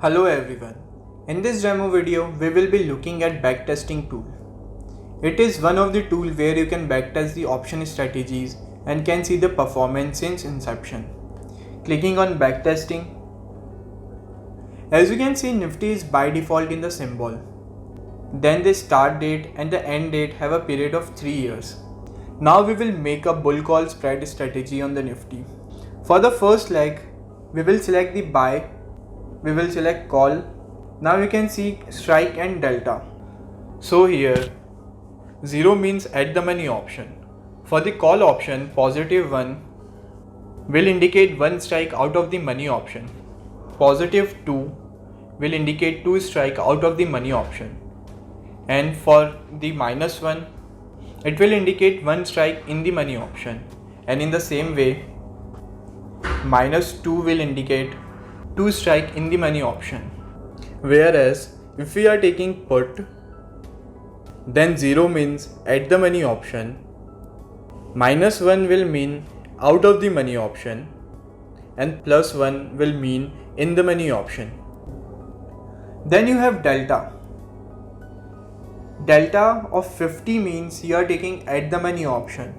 Hello everyone. In this demo video, we will be looking at backtesting tool. It is one of the tools where you can backtest the option strategies and can see the performance since inception. Clicking on backtesting. As you can see, Nifty is by default in the symbol. Then the start date and the end date have a period of 3 years. Now we will make a bull call spread strategy on the Nifty. For the first leg, we will select the buy. We will select call. Now you can see strike and delta. So here 0 means at the money option. For the call option, positive 1 will indicate 1 strike out of the money option. Positive 2 will indicate 2 strike out of the money option. And for the minus 1, it will indicate 1 strike in the money option. And in the same way, minus 2 will indicate 2 strike in the money option. Whereas if we are taking put, then 0 means at the money option, minus 1 will mean out of the money option, and plus 1 will mean in the money option. Then you have delta. Delta of 50 means you are taking at the money option.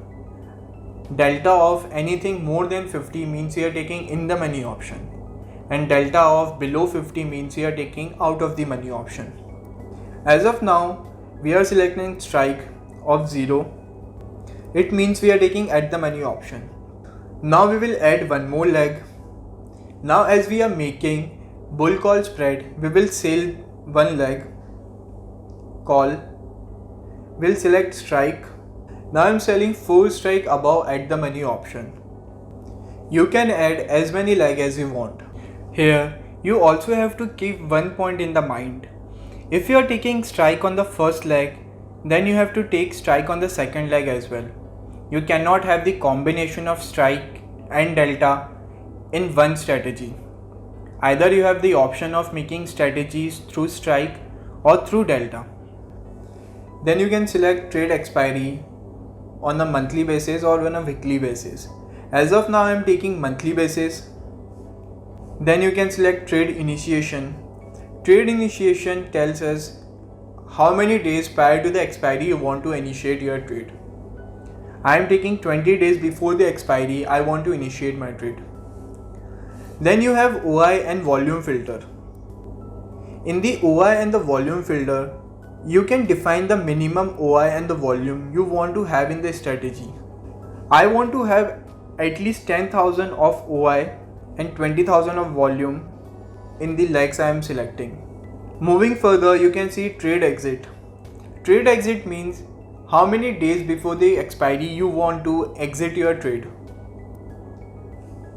Delta of anything more than 50 means you are taking in the money option. And delta of below 50 means we are taking out of the money option. As of now, we are selecting strike of 0. It means we are taking at the money option. Now we will add one more leg. Now as we are making bull call spread, we will sell one leg, call, we'll select strike. Now I'm selling 4 strike above at the money option. You can add as many leg as you want. Here, you also have to keep one point in the mind. If you are taking strike on the first leg, then you have to take strike on the second leg as well. You cannot have the combination of strike and delta in one strategy. Either you have the option of making strategies through strike or through delta. Then you can select trade expiry on a monthly basis or on a weekly basis. As of now, I am taking monthly basis. Then you can select trade initiation. Trade initiation tells us how many days prior to the expiry you want to initiate your trade. I am taking 20 days before the expiry. I want to initiate my trade. Then you have OI and volume filter. In the OI and the volume filter, you can define the minimum OI and the volume you want to have in the strategy. I want to have at least 10,000 of OI and 20,000 of volume in the legs I am selecting. Moving further, you can see trade exit. Trade exit means how many days before the expiry you want to exit your trade.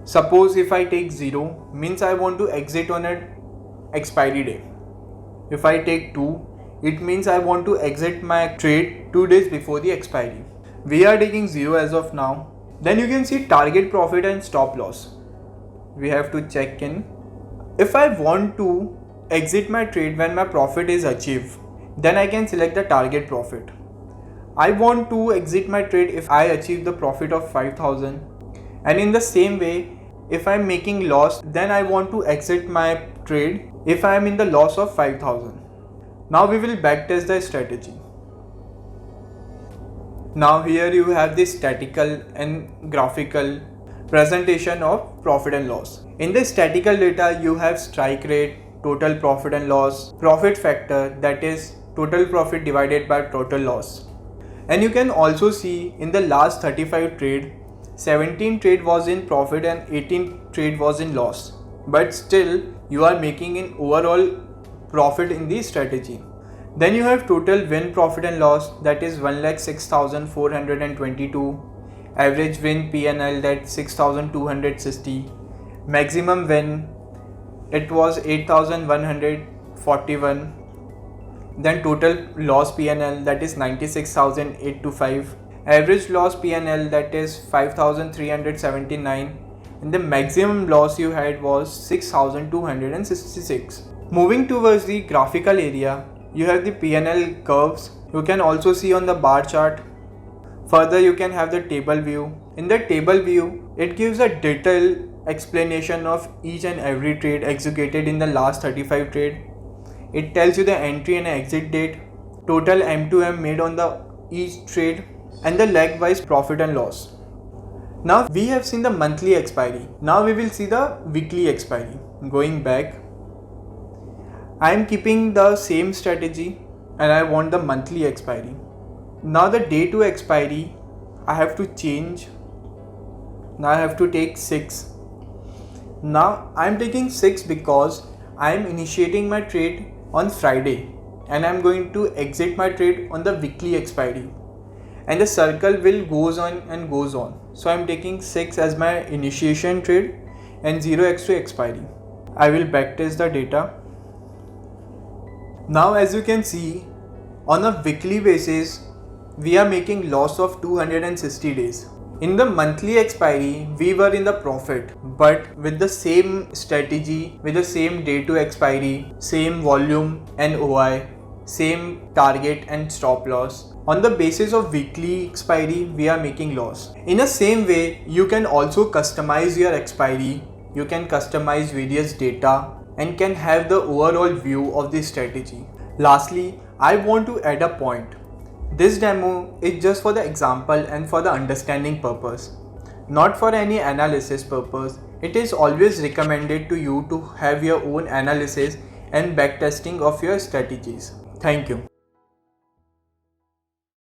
Suppose if I take 0, means I want to exit on an expiry day. If I take 2, it means I want to exit my trade 2 days before the expiry. We are taking 0 as of now. Then you can see target profit and stop loss. We have to check in. If I want to exit my trade when my profit is achieved, then I can select the target profit. I want to exit my trade if I achieve the profit of 5,000. And in the same way, if I'm making loss, then I want to exit my trade if I am in the loss of 5,000. Now we will backtest the strategy. Now here you have the statistical and graphical presentation of profit and loss. In the statistical data, you have strike rate, total profit and loss, profit factor, that is total profit divided by total loss. And you can also see in the last 35 trade, 17 trade was in profit and 18 trade was in loss. But still you are making an overall profit in the strategy. Then you have total win, profit and loss, that is 1,06,422. Average win PNL, that 6,260. Maximum win, it was 8,141. Then total loss PNL, that is 96,825. Average loss PNL, that is 5,379. And the maximum loss you had was 6,266. Moving towards the graphical area, you have the PNL curves. You can also see on the bar chart. Further, you can have the table view. In the table view, it gives a detail explanation of each and every trade executed in the last 35 trade. It tells you the entry and exit date, total M2M made on the each trade, and the leg-wise profit and loss. Now we have seen the monthly expiry. Now we will see the weekly expiry. Going back, I am keeping the same strategy and I want the monthly expiry. Now the day to expiry, I have to change. Now I have to take 6. Now I am taking 6 because I am initiating my trade on Friday and I am going to exit my trade on the weekly expiry, and the circle will goes on and goes on. So I am taking 6 as my initiation trade and 0x to expiry. I will backtest the data. Now as you can see, on a weekly basis we are making loss of 260 days. In the monthly expiry, we were in the profit, but with the same strategy, with the same day to expiry, same volume and OI, same target and stop loss. On the basis of weekly expiry, we are making loss. In the same way, you can also customize your expiry. You can customize various data and can have the overall view of the strategy. Lastly, I want to add a point. This demo is just for the example and for the understanding purpose, not for any analysis purpose. It is always recommended to you to have your own analysis and backtesting of your strategies. Thank you.